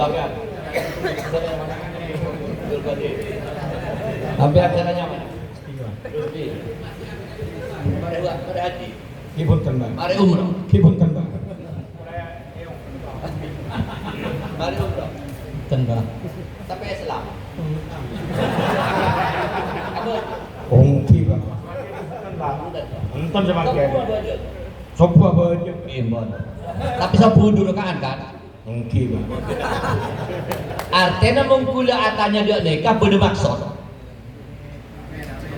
kan? Hampir acaranya mana? Rusdi. Mari haji. Kipunten, Mbak. Mari umroh. Kipunten, Mbak. Mari umroh. Tengah. Sampai Islam. Apa? Ongki, Pak. Enten semakin. Sopo apa aja? Imbon. Tapi sabu dulu kan? Ongki, Pak. Artinya mengkula atanya dia nikah bermaksud.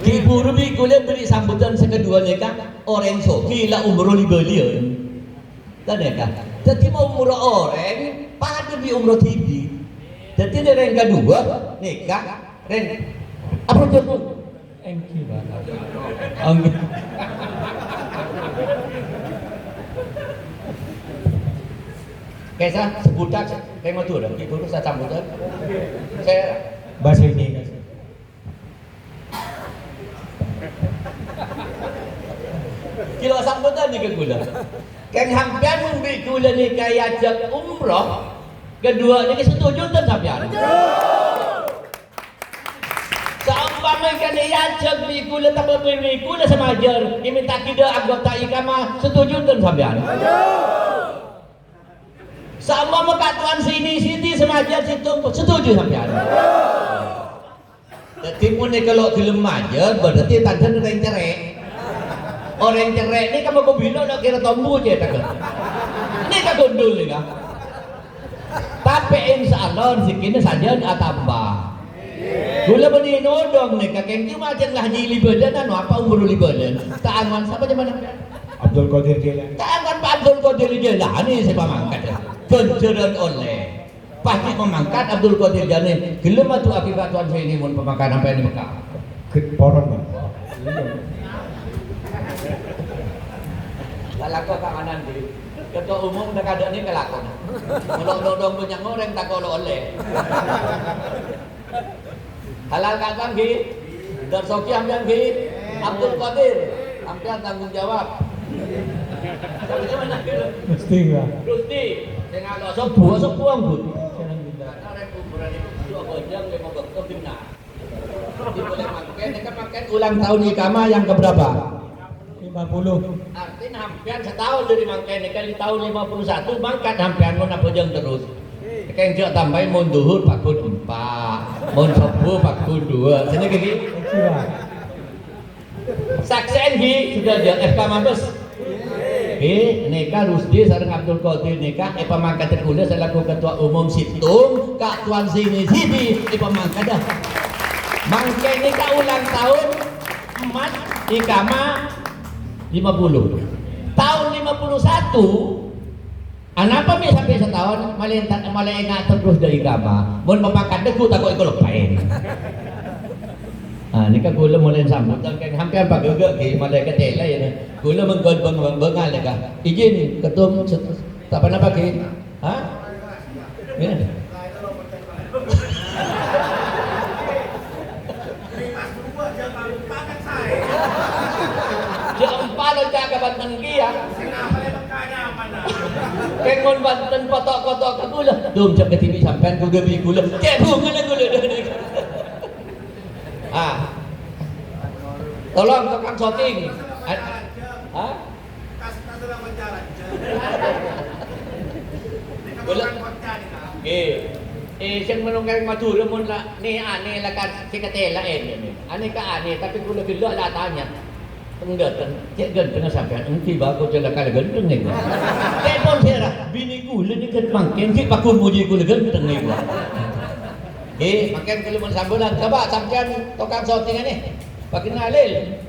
Ibu Rubi kuliah beri sambutan sekedua nikah orang so gila umroh di Bali ya. Tak nikah. Jadi mau umroh orang pada di umroh TV. Jadi yang kedua nikah apa itu? Ongki, Pak. Kaisa sebudak kayak mau tuh ibu Rubi saya sambutan. Saya Bahasa ini. kilo sambutan ni ke gula. Keng hampir memberi gula ni kaya ajak umroh. Kedua ni setuju tak sampean? Seumpama kan dia ajak beri gula tak beri gula sama ajar. Dia minta kita anggota ikamah setuju tak sampean? Seumpama katuan sini sama ajar situ setuju sampean? Jadi pun kalau gelem ajar berarti tanda orang cerai. Orang cerai ni kamu kau bilang nak kira tombu je tak? Ni tak gondol ni kan? Tapi insya Allah rezekinya saja tambah. Gula beri nodong ni kakek cuma janganlah haji libadan apa umur libadan. Tak angan siapa je mana? Abdul Qadir Jailani. Tak angan Pak Abdul Qadir Jailani saya pemangkat. Penceran oleh pasti memangkat Abdul Qadir Jailani. Gelem tu akibat tuan saya ini mun pemangkat sampai di Mekah. Poron, Pak. Kalako kanganan di ketua umum dah kada ni kalako. Nodong punya orang tak kalau oleh. Halal kakang gi, dan Soki ambil gi, Abdul Qadir ambil tanggung jawab. Tapi mana gitu? Mesti enggak. Rusdi, dengan lo sebuah anggut. Orang ukuran itu dua bojang 5 bekal benar. Jadi boleh makan, mereka makan ulang tahun ikamah yang keberapa? 50. Artinya hampir setahun dari makan kali tahun 51 mangkat hampir mau apa jam terus. Kayak jauh tambahin mau duhur 44, mau sepuh 42. Sini ke gini. Saksen gi sudah dia FK Mabes. Nikah Rusdi sareng Abdul Qadir nikah pemangkat terkuliah selaku ketua umum Situng Kak Tuan Sini Sidi pemangkat dah. Mangke nikah ulang tahun emas ikamah 50. Tahun 51 anapa mi sampai setahun malah ingat terus dari ikamah. Mun pemangkat deku takut ikut lepain. Ah, ni kan gula mulai sambut kan hampir pakai juga ke malaikat tela ya. Gula bengal lega. Izin ketum tak pernah pakai. Ha? Ya. Jam 4 lo jaga Banten kia. Kengon Banten potok-potok ke gula. Dum cak ke TV sampean gula beli gula. Cek bunga gula. Ah, tolong tukang shooting. Hah? Boleh. Siyang menunggang maduro mo na ni ane lakan si katela ni. Ane ka ane tapi gula gila latanya. Tenggat cek gan tengah sampai engki bago jala kala ganteng ni. Telepon saya bini gula ni kan mangken si pakun muji gula ganteng ni. Makin kalau sambulan, coba sampean tukang shooting ni, pakai nalil,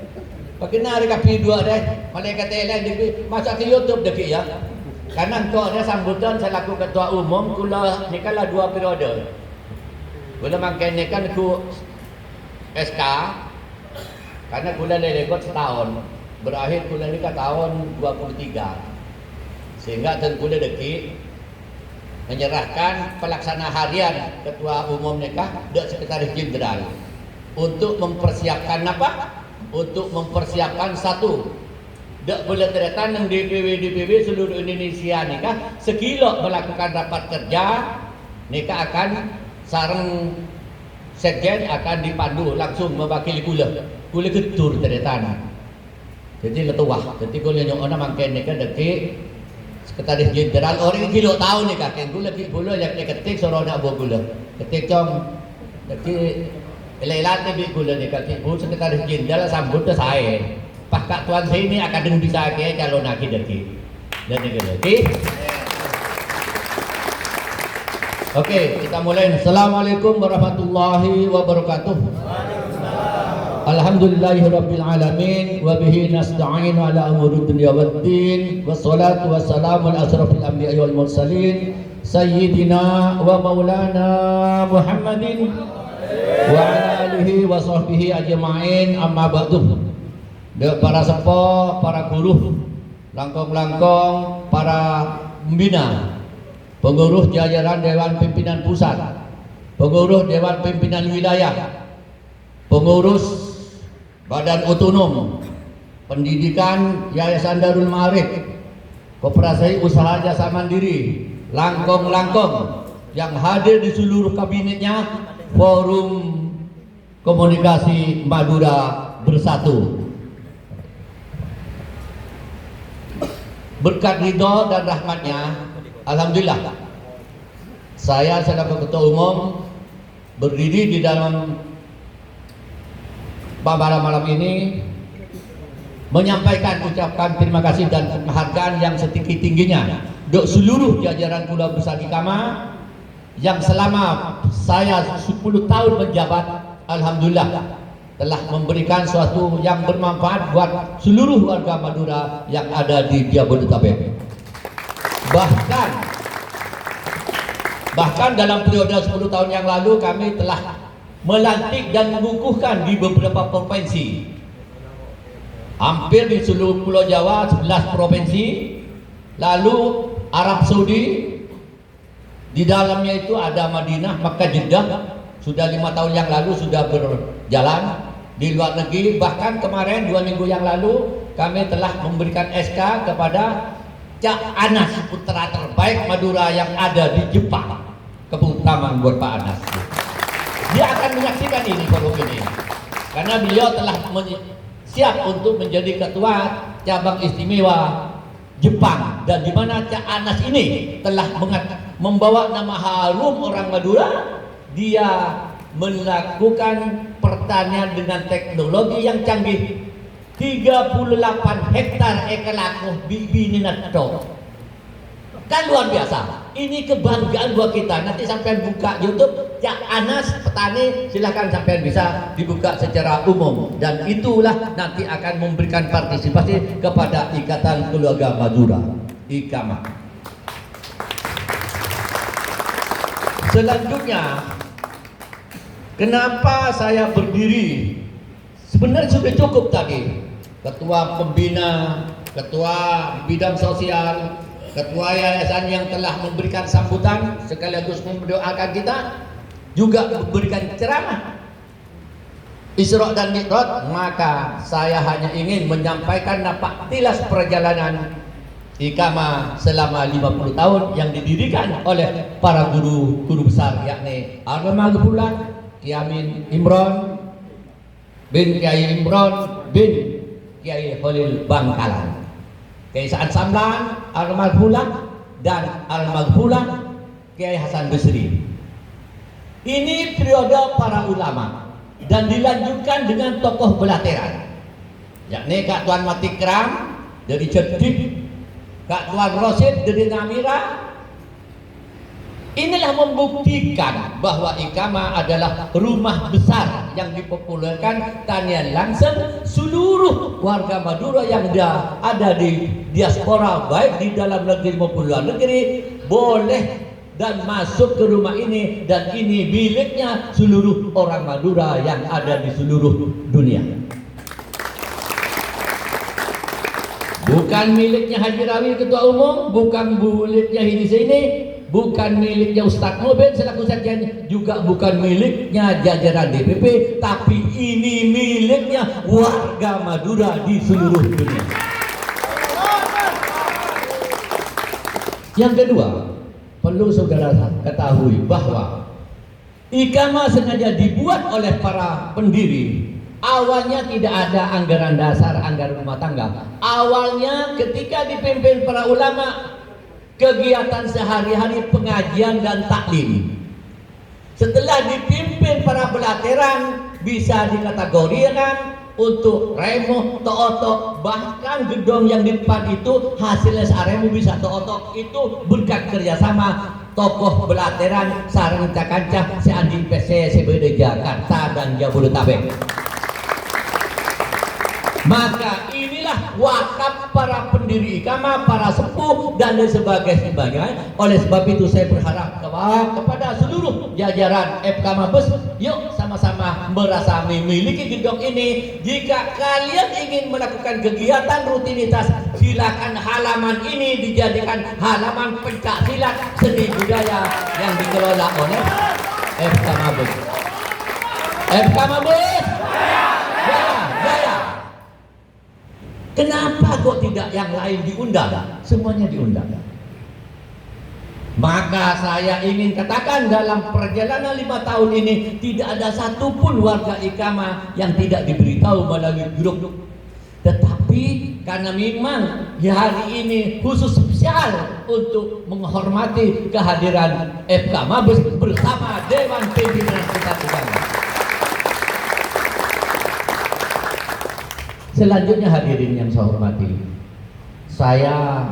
pakai nari kapi dua deh, malaikat lain di masa ke YouTube deki ya. Karena kau ada sambutan selaku ketua umum, kula ni kala 2 periode. Kula makin ni kan ku SK, karena kula rekod setahun, berakhir kula ni tahun 23, sehingga tentu kula deki menyerahkan pelaksana harian ketua umum nikah dan sekretaris jenderal untuk mempersiapkan apa? Untuk mempersiapkan satu, dak boleh terletak DPW seluruh Indonesia nikah sekilo melakukan rapat kerja Nika akan sareng sekjen akan dipandu langsung mewakili kula ketur teretan. Jadi ketua, jadi kula nyok ona mangken nika deki sekretaris jenderal orang kilo tahu nih kakek gula kilo yang ketik sorona buah gula ketik cong deki lelat nih gula nih kakek gula sekretaris jenderal sambut ke saya pas kak tuan saya ini akan bisa kayak calon lagi deki dan nih oke. Oke, kita mulai. Assalamualaikum warahmatullahi wabarakatuh. Alhamdulillahirabbil alamin wa bihi nasta'in ala umuri dunya waddin wassalatu wassalamu ala asrofil anbiya'i wal mursalin sayyidina wa maulana Muhammadin wa ala alihi wa sahbihi ajma'in amma ba'du. Para sepuh, para guru, langkong-langkong, para pembina, pengurus jajaran Dewan Pimpinan Pusat, pengurus Dewan Pimpinan Wilayah, pengurus Badan Otonom, Pendidikan Yayasan Darul Ma'arif, Koperasi Usaha Jasa Mandiri, langkong-langkong yang hadir di seluruh kabinetnya, Forum Komunikasi Madura Bersatu. Berkat ridho dan rahmatnya, alhamdulillah, saya selaku Ketua Umum berdiri di dalam pada malam ini menyampaikan ucapan terima kasih dan penghargaan yang setinggi-tingginya untuk seluruh jajaran Kula Besar Ikama yang selama saya 10 tahun menjabat, alhamdulillah telah memberikan sesuatu yang bermanfaat buat seluruh warga Madura yang ada di Jabodetabek. Bahkan dalam periode 10 tahun yang lalu kami telah melantik dan mengukuhkan di beberapa provinsi. Hampir di seluruh Pulau Jawa 11 provinsi. Lalu Arab Saudi, di dalamnya itu ada Madinah, Makkah, Jeddah. Sudah 5 tahun yang lalu sudah berjalan. Di luar negeri, bahkan kemarin 2 minggu yang lalu kami telah memberikan SK kepada Cak Anas, putra terbaik Madura yang ada di Jepang. Tepuk tangan buat Pak Anas. Dia akan menyaksikan ini forum ini karena beliau telah siap untuk menjadi ketua cabang istimewa Jepang, dan di mana Cak Anas ini telah membawa nama harum orang Madura. Dia melakukan pertanian dengan teknologi yang canggih. 38 hektar ekalaku bibi ninato. Kan luar biasa. Ini kebanggaan buat kita. Nanti sampai buka YouTube Cak Anas petani, silahkan sampai bisa dibuka secara umum, dan itulah nanti akan memberikan partisipasi kepada Ikatan Keluarga Madura IKAMA. Selanjutnya, kenapa saya berdiri? Sebenarnya sudah cukup tadi. Ketua pembina, ketua bidang sosial, ketua yayasan yang telah memberikan sambutan sekaligus mendoakan kita, juga memberikan ceramah Isra dan Mi'raj. Maka saya hanya ingin menyampaikan napak tilas perjalanan IKAMA selama 50 tahun yang didirikan oleh para guru besar, yakni Almarhum Kiai Amin Imron bin Kiai Imron bin Kiai Khalil Bangkalan, Kiai Sa'ad Samlan, Al-Maghfulah, dan Al-Maghfulah Kiai Hasan Basri. Ini periode para ulama dan dilanjutkan dengan tokoh belateran, yakni Kak Tuan Matikram dari Jeddik, Kak Tuan Rosid dari Namira. Inilah membuktikan bahwa IKAMA adalah rumah besar yang dipopulerkan tanian langsung seluruh warga Madura yang ada di diaspora, baik di dalam negeri maupun luar negeri, boleh dan masuk ke rumah ini, dan ini miliknya seluruh orang Madura yang ada di seluruh dunia. Bukan miliknya Haji Rawi Ketua Umum, bukan miliknya ini sini, bukan miliknya Ustadz Mubin selaku sekjen, juga bukan miliknya jajaran DPP, tapi ini miliknya warga Madura di seluruh dunia. Yang kedua, perlu saudara ketahui bahwa Iqamah sengaja dibuat oleh para pendiri. Awalnya tidak ada anggaran dasar, anggaran rumah tangga. Awalnya ketika dipimpin para ulama, kegiatan sehari-hari pengajian dan taklim. Setelah dipimpin para belateran, bisa dikategorikan untuk remo, to'otok, bahkan gedung yang di depan itu hasilnya saremu bisa to'otok, itu berkat kerjasama tokoh belateran sarang kancah seandi PC CBD Jakarta dan Jabodetabek. Maka inilah wakaf para pendiri Iqamah, para sepuh dan sebagainya. Oleh sebab itu saya berharap kepada seluruh jajaran FK Mabes, yuk sama-sama merasa memiliki gedung ini. Jika kalian ingin melakukan kegiatan rutinitas, silakan halaman ini dijadikan halaman pencak silat seni budaya yang dikelola oleh FK Mabes. FK Mabes, jaya. Kenapa kok tidak yang lain diundang? Semuanya diundang. Maka saya ingin katakan dalam perjalanan 5 tahun ini tidak ada satupun warga Iqamah yang tidak diberitahu melalui grup. Tetapi karena memang hari ini khusus spesial untuk menghormati kehadiran FK Mabes bersama Dewan Pimpinan kita Iqamah. Selanjutnya hadirin yang saya hormati, saya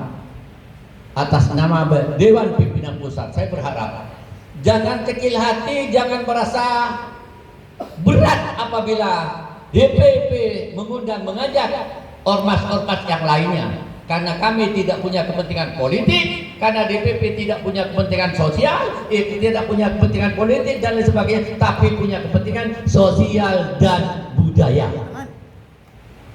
atas nama Dewan Pimpinan Pusat, saya berharap jangan kecil hati, jangan merasa berat apabila DPP mengajak ormas-ormas yang lainnya. Karena kami tidak punya kepentingan politik, karena DPP tidak punya kepentingan sosial, tidak punya kepentingan politik dan lain sebagainya, tapi punya kepentingan sosial dan budaya.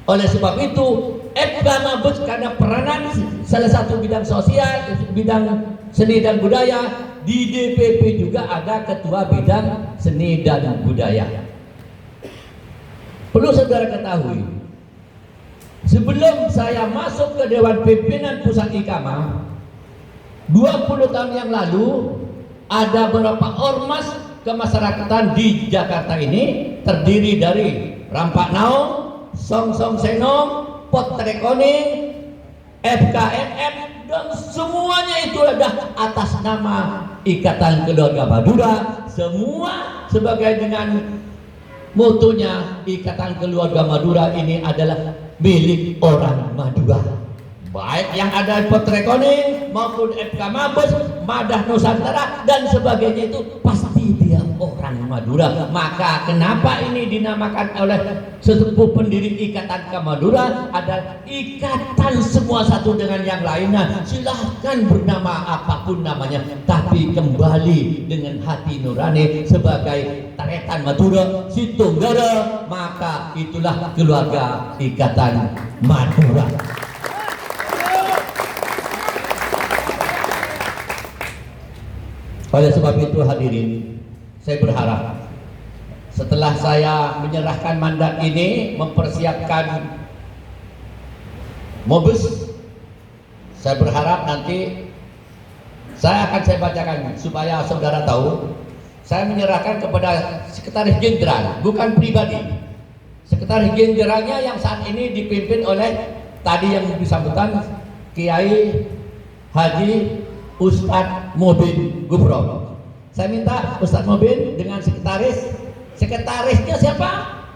Oleh sebab itu, FK Mabes karena peranan salah satu bidang sosial, bidang seni dan budaya, di DPP juga ada ketua bidang seni dan budaya. Perlu saudara ketahui, sebelum saya masuk ke Dewan Pimpinan Pusat Iqamah, 20 tahun yang lalu, ada beberapa ormas kemasyarakatan di Jakarta ini terdiri dari Rampak Naung, Song Song Senong, Potrekoning, FKNM, dan semuanya itu adalah atas nama Ikatan Keluarga Madura. Semua sebagai dengan motonya Ikatan Keluarga Madura ini adalah milik orang Madura. Baik yang ada di Potrekoning maupun FK Mabes, Madah Nusantara dan sebagainya itu pasti dia orang Madura. Maka kenapa ini dinamakan oleh sesepuh pendiri Ikatan Madura adalah ikatan semua satu dengan yang lainnya. Silahkan bernama apapun namanya, tapi kembali dengan hati nurani sebagai taretan Madura Situnggara, maka itulah keluarga Ikatan Madura. Oleh sebab itu hadirin, saya berharap setelah saya menyerahkan mandat ini, mempersiapkan Mabes, saya berharap nanti saya bacakan supaya saudara tahu, saya menyerahkan kepada Sekretaris Jenderal, bukan pribadi. Sekretaris Jenderalnya yang saat ini dipimpin oleh tadi yang disambutkan Kiai Haji Ustadz Mubin Gufron. Saya minta Ustadz Mubin dengan sekretarisnya siapa?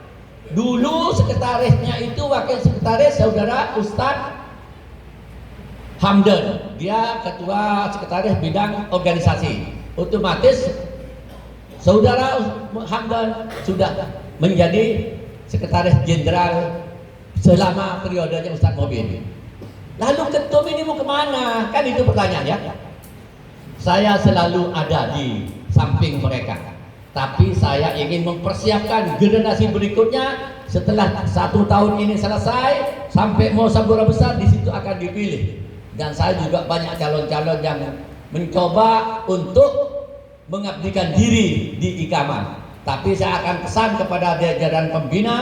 Dulu sekretarisnya itu wakil sekretaris saudara Ustadz Hamdan. Dia ketua sekretaris bidang organisasi. Otomatis saudara Hamdan sudah menjadi sekretaris jenderal selama periodenya Ustadz Mubin. Lalu ketum ini mau kemana? Kan itu pertanyaannya. Saya selalu ada di samping mereka, tapi saya ingin mempersiapkan generasi berikutnya. Setelah 1 tahun ini selesai sampai mau Sabura besar, di situ akan dipilih. Dan saya juga banyak calon-calon yang mencoba untuk mengabdikan diri di Iqamah. Tapi saya akan pesan kepada jajaran pembina,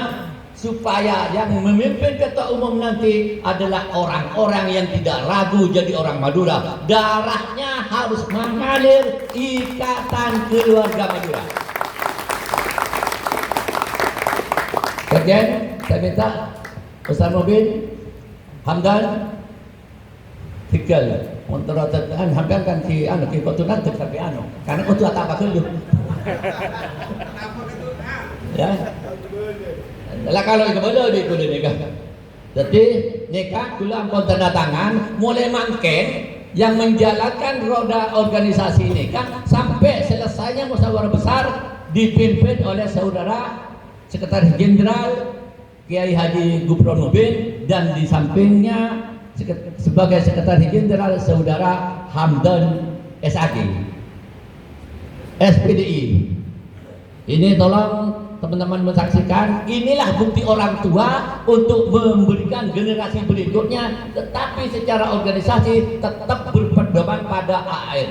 supaya yang memimpin ketua umum nanti adalah orang-orang yang tidak ragu jadi orang Madura. Darahnya harus mengalir ikatan keluarga Madura. Kemudian saya minta Ustaz Mubin, Hamdan, tinggal untuk Hamdan kan ki kau tu nanti tapi karena kau tu tak apa kerja. Ya. Lah kalau itu boleh di nikah. Jadi nikah kula ampun tanda tangan mulai mangken yang menjalankan roda organisasi nikah sampai selesainya musyawarah besar dipimpin oleh saudara Sekretaris Jenderal Kiai Haji Gufron Mubin dan di sampingnya sebagai Sekretaris Jenderal saudara Hamdan SAG SPDI. Ini tolong teman-teman menyaksikan, inilah bukti orang tua untuk memberikan generasi berikutnya, tetapi secara organisasi tetap berpedoman pada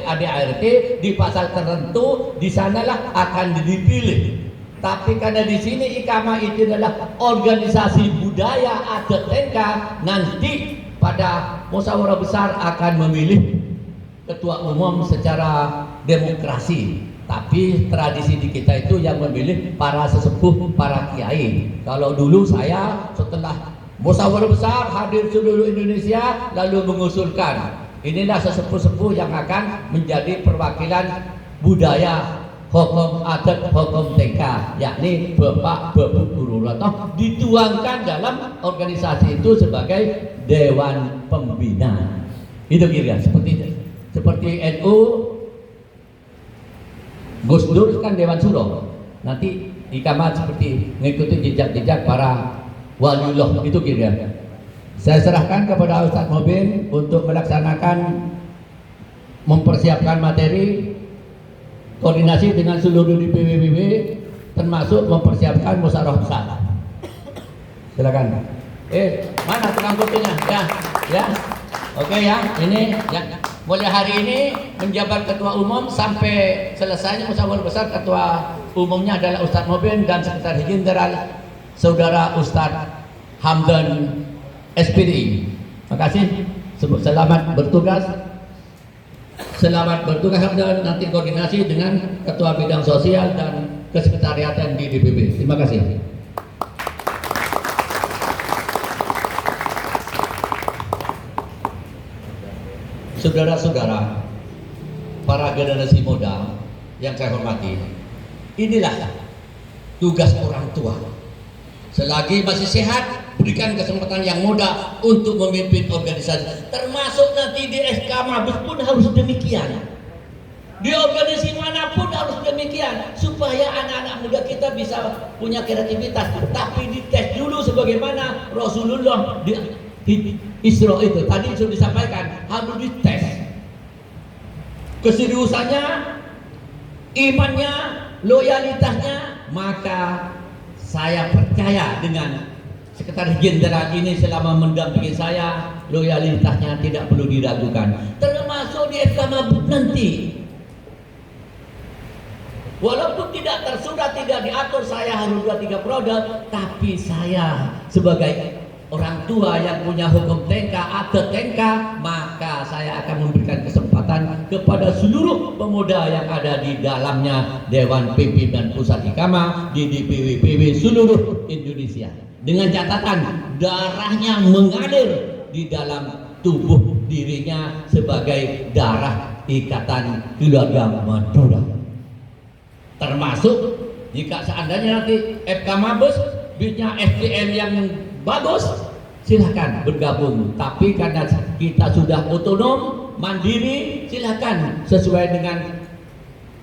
ADART di pasal tertentu, di sanalah akan dipilih. Tapi karena di sini Ikamah itu adalah organisasi budaya adat tengka, nanti pada musyawarah besar akan memilih ketua umum secara demokrasi. Tapi tradisi di kita itu yang memilih para sesepuh, para kiai. Kalau dulu saya setelah musyawarah besar hadir seluruh Indonesia lalu mengusulkan inilah sesepuh-sepuh yang akan menjadi perwakilan budaya hukum adat hukum TK, yakni Bapak Babu Guru Rotoh dituangkan dalam organisasi itu sebagai Dewan Pembina. Itu kira seperti NU Gus Dur kan Dewan Suro. Nanti Ikamah seperti mengikuti jejak-jejak para waliullah itu kira. Saya serahkan kepada Ustaz Mubin untuk melaksanakan mempersiapkan materi koordinasi dengan seluruh DPWBB termasuk mempersiapkan musyawarah besar. Silakan. Mana tukang kopinya? Ya. Oke ya, ini ya. Mulai hari ini menjabat ketua umum sampai selesainya musyawarah besar, ketua umumnya adalah Ustaz Mubin dan Sekretaris Jenderal Saudara Ustaz Hamdan SPDI. Makasih. Selamat bertugas. Selamat bertugas Hamdan, nanti koordinasi dengan Ketua Bidang Sosial dan Kesekretariatan di DPP. Terima kasih. Saudara-saudara, para generasi muda yang saya hormati, inilah tugas orang tua. Selagi masih sehat, berikan kesempatan yang muda untuk memimpin organisasi. Termasuk nanti di SK Mabes pun harus demikian. Di organisasi manapun harus demikian, supaya anak-anak muda kita bisa punya kreativitas. Tapi dites dulu sebagaimana Rasulullah di Isra itu tadi sudah disampaikan, harus dites keseriusannya, imannya, loyalitasnya. Maka saya percaya dengan Sekretaris Jenderal ini selama mendampingi saya, loyalitasnya tidak perlu diragukan. Termasuk di FK Mabes nanti, walaupun tidak tersurat, tidak diatur saya harus 2-3 produk, tapi saya sebagai orang tua yang punya hukum TK, adat TK, maka saya akan memberikan kesempatan kepada seluruh pemuda yang ada di dalamnya Dewan Pimpinan Pusat Ikamah di DPWPW seluruh Indonesia. Dengan catatan darahnya mengalir di dalam tubuh dirinya sebagai darah ikatan keluarga Madura. Termasuk jika seandainya nanti FK Mabes punya SDM yang bagus, silahkan bergabung. Tapi karena kita sudah otonom, mandiri, silahkan sesuai dengan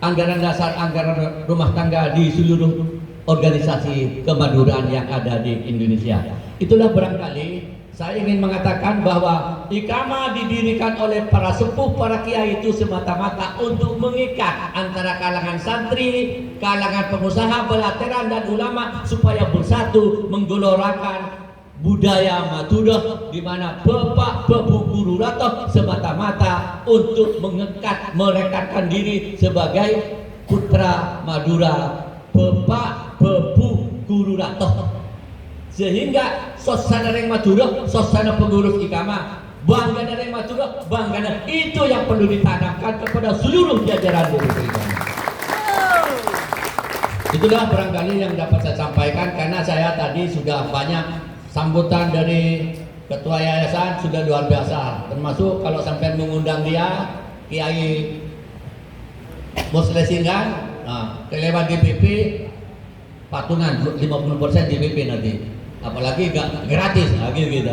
anggaran dasar, anggaran rumah tangga di seluruh organisasi kemaduraan yang ada di Indonesia. Itulah barangkali saya ingin mengatakan bahwa Ikamah didirikan oleh para sepuh, para kiai itu semata-mata untuk mengikat antara kalangan santri, kalangan pengusaha, belateran dan ulama supaya bersatu menggelorakan budaya Madura, di mana Bapak Babu Guru Rotoh semata-mata untuk merekatkan diri sebagai putra Madura, Bapak Babu Guru Rotoh. Sehingga suasana yang Madura, suasana pengurus ikama, bangga dari Madura, bangga itu yang perlu ditanamkan kepada seluruh jajaran DPP ikama. Itulah barangkali yang dapat saya sampaikan, karena saya tadi sudah banyak sambutan dari ketua yayasan, sudah luar biasa. Termasuk kalau sampai mengundang dia, Kiai Muslesingan, kelewat DPP, patungan 50% DPP nanti. Apalagi gak gratis lagi gitu.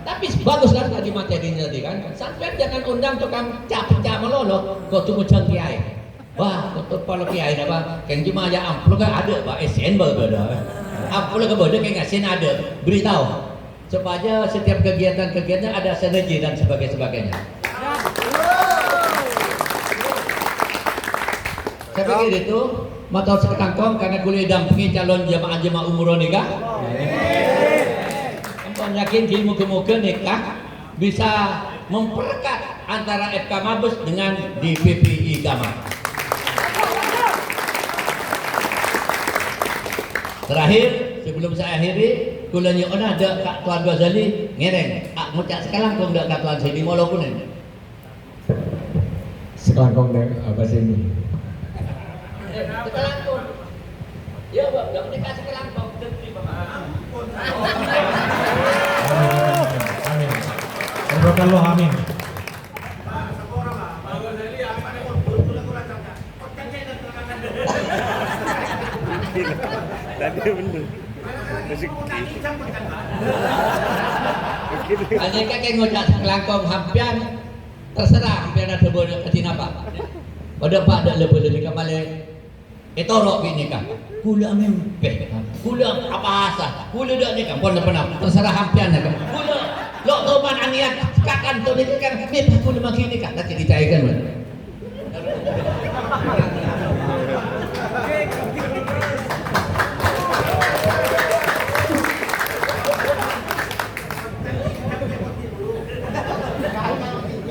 Tapi bagus kan tadi materinya tadi kan. Sampai jangan undang tukang capek melolo, kau tunggu kiai. Wah, kau kalau kiai apa? Kan cuma aja amplop kan ada, Pak SN berbeda. Amplop kan berbeda, kayak ngasin ada. Beritahu supaya setiap kegiatan-kegiatan ada sinergi dan sebagainya. Saya pikir itu matau sekangkong karena kuliah dampingi calon jamaah umroh nikah. Ampun yakin di muka-muka nikah bisa memperkat antara FK Mabes dengan DPP IKAMA. Terakhir, sebelum saya akhiri, kulanya ona ada Kak Tuan Ghazali ngereng. Ngucap sekalangkong dak Kak Tuan sini walaupun ini. Sekelangkong dari apa sih ini? Sekalangkong. Ya, Pak, enggak menikah sekalangkong. Amin. Berdoa amin. Tadi bener. Hanya kakek ngocak sekelangkong hampian terserah hampian ada boleh ketina Pak. Pada Pak ada lebih kembali etorok ini kan. Kula mimpi, kula apa asa, kula dak ni kan pun pernah terserah hampian kan. Kula lo toman anian kakan tu ni kan mimpi kula makin ni kan nanti dicairkan.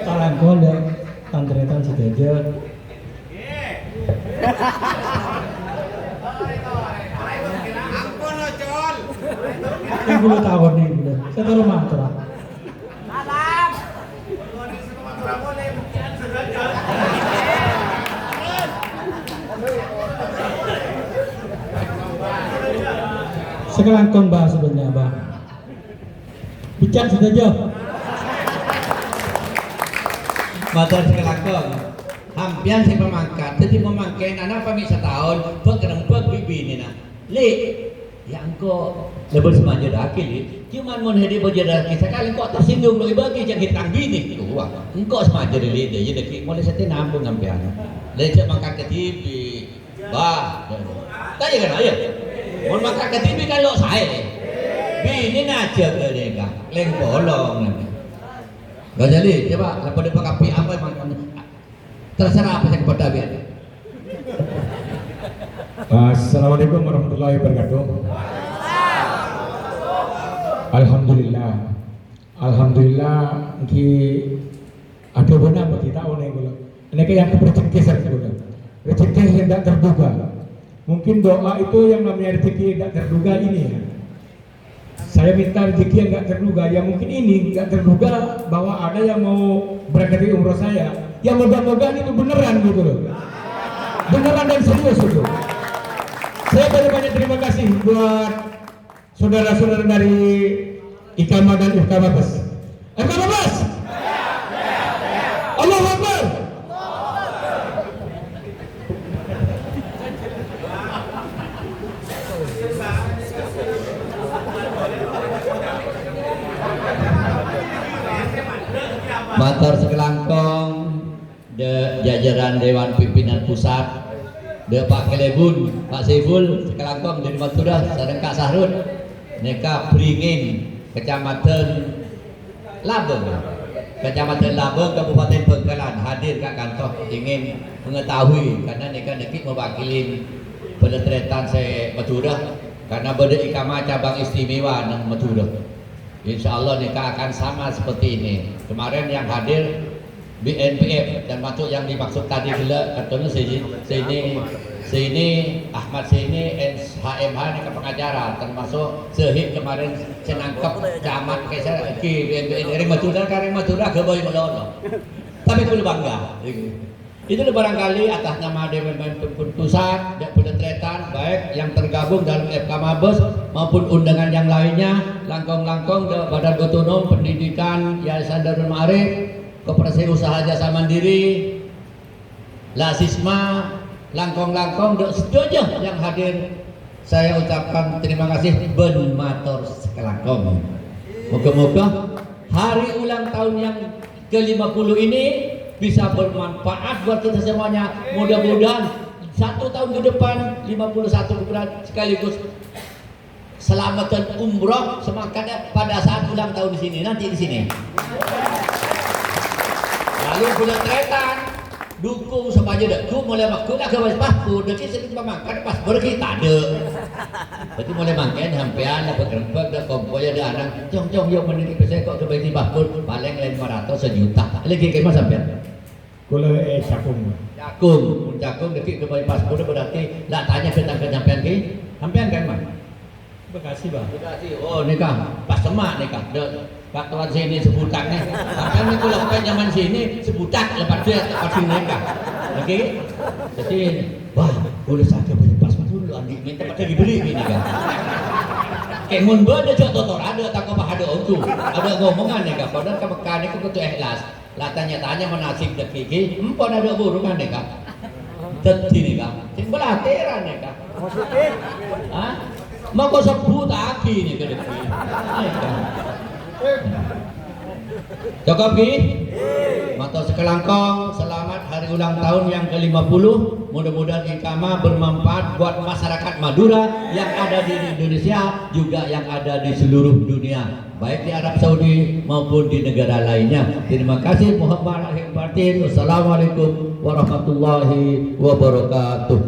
Kalangkong dan tantretan sedaja. Yang kulo tawar nih udah. Saya taruh mantra. Sekelangkong bahas sebenarnya Bang. Bicara saja. Matur sekelangkong. Hampian si pemangkat, jadi memangkain anak pamit setahun, bergerembek bibi ni nak. Le, yang kau lebih semanja dakil ni, cuma mau hedi berjalan kisah kali kau tersinggung lo bagi jangan hitang bini. Wah, engkau semanja dili dia, jadi mulai setiap nambung hampian. Lecet mangkat ke TV, bah, tanya kan ayah. Mau mangkat ke TV kalau saya, bini najak mereka, leng bolong nanti. Gak jadi, coba lepas dia pakai apa yang terserah apa yang pada biar. Assalamualaikum warahmatullahi wabarakatuh. Alhamdulillah, ki ada benar bagi kita orang itu. Ini kayak yang kepercayaan sebetulnya. Rezeki yang tidak terduga. Mungkin doa itu yang namanya rezeki yang tidak terduga ini ya. Saya minta rezeki yang tidak terduga. Ya mungkin ini tidak terduga bahwa ada yang mau berangkat di umroh saya. Yang moga-moga itu beneran gitu loh. Beneran dan serius itu. Saya banyak terima kasih buat saudara-saudara dari IKAMA dan IKAMA Mabes. IKAMA Mabes. Allahu Akbar. Matur sekelangkong de jajaran Dewan Pimpinan Pusat, de Pak Kelebun, Pak Saiful sekelangkong dari Madura, sareng Kak Sahrun, neka Pringin, Kecamatan Labeng, Kabupaten Bengkalan, hadir Kak kantor ingin mengetahui karena neka nekik mewakili penetretan saya Madura karena beda IKAMA cabang istimewa nang Madura. Insya Allah nikah akan sama seperti ini. Kemarin yang hadir BNPF dan masuk yang dimaksud tadi pula katanya sini Ahmad sini HMH ni ke pengacara termasuk sehid kemarin saya nangkap camat ke saya BNPF dari Madura ke Boy Melono tapi perlu bangga itu barangkali atas nama Dewan Pusat dan Penetretan baik yang tergabung dalam FK Mabes maupun undangan yang lainnya langkong-langkong Badan Otonom Pendidikan Yayasan Darul Ma'arif Koperasi Usaha Jasa Mandiri, Lasisma, langkong-langkong sedoyo yang hadir. Saya ucapkan terima kasih ben matur sekelangkong. Moga-moga hari ulang tahun yang ke-50 ini bisa bermanfaat buat kita semuanya. Mudah-mudahan 1 tahun ke depan 51 bulan sekaligus selamatan umroh semangatnya pada saat ulang tahun di sini nanti di sini. Lalu Penetretan dukung supaya dekku mulai makku nak ke paspor deki sedikit pemangkat paspor kita ada. Jadi mulai makan hampian dapat kerempek dah kompoy ada anak jong yang meniki saya kok ke bagi paspor paling lain 500 sejuta. Lagi ke mana sampean? Kula Cakung deki ke bagi paspor berarti nak tanya tentang sampean ki. Sampean kan mah? Bekasi bang. Bekasi. Oh nikah pas semak nikah. Pak tuan sini sebutak nih, sampai aku lakukan zaman sini sebutak lepas sini kan, oke? Jadi, wah, boleh saja beli paspor dulu, andi minta pakai dibeli ini kan. Kayak mundur ada jatuh totor ada, tak apa ada untuk, ada ngomongan nih kan. Padahal kemekan itu kutu ikhlas, lah tanya-tanya menasib dekiki, empon ada burungan nih kan. Tadi nih kan, cing belateran nih kan. Maksudnya? Hah? Mau kau sebut aki nih ke dekiki, Cukup Ki? Matur sekelangkong, selamat hari ulang tahun yang ke-50. Mudah-mudahan ikama bermanfaat buat masyarakat Madura yang ada di Indonesia juga yang ada di seluruh dunia, baik di Arab Saudi maupun di negara lainnya. Terima kasih. Muhammad Rahim Partin. Wassalamualaikum warahmatullahi wabarakatuh.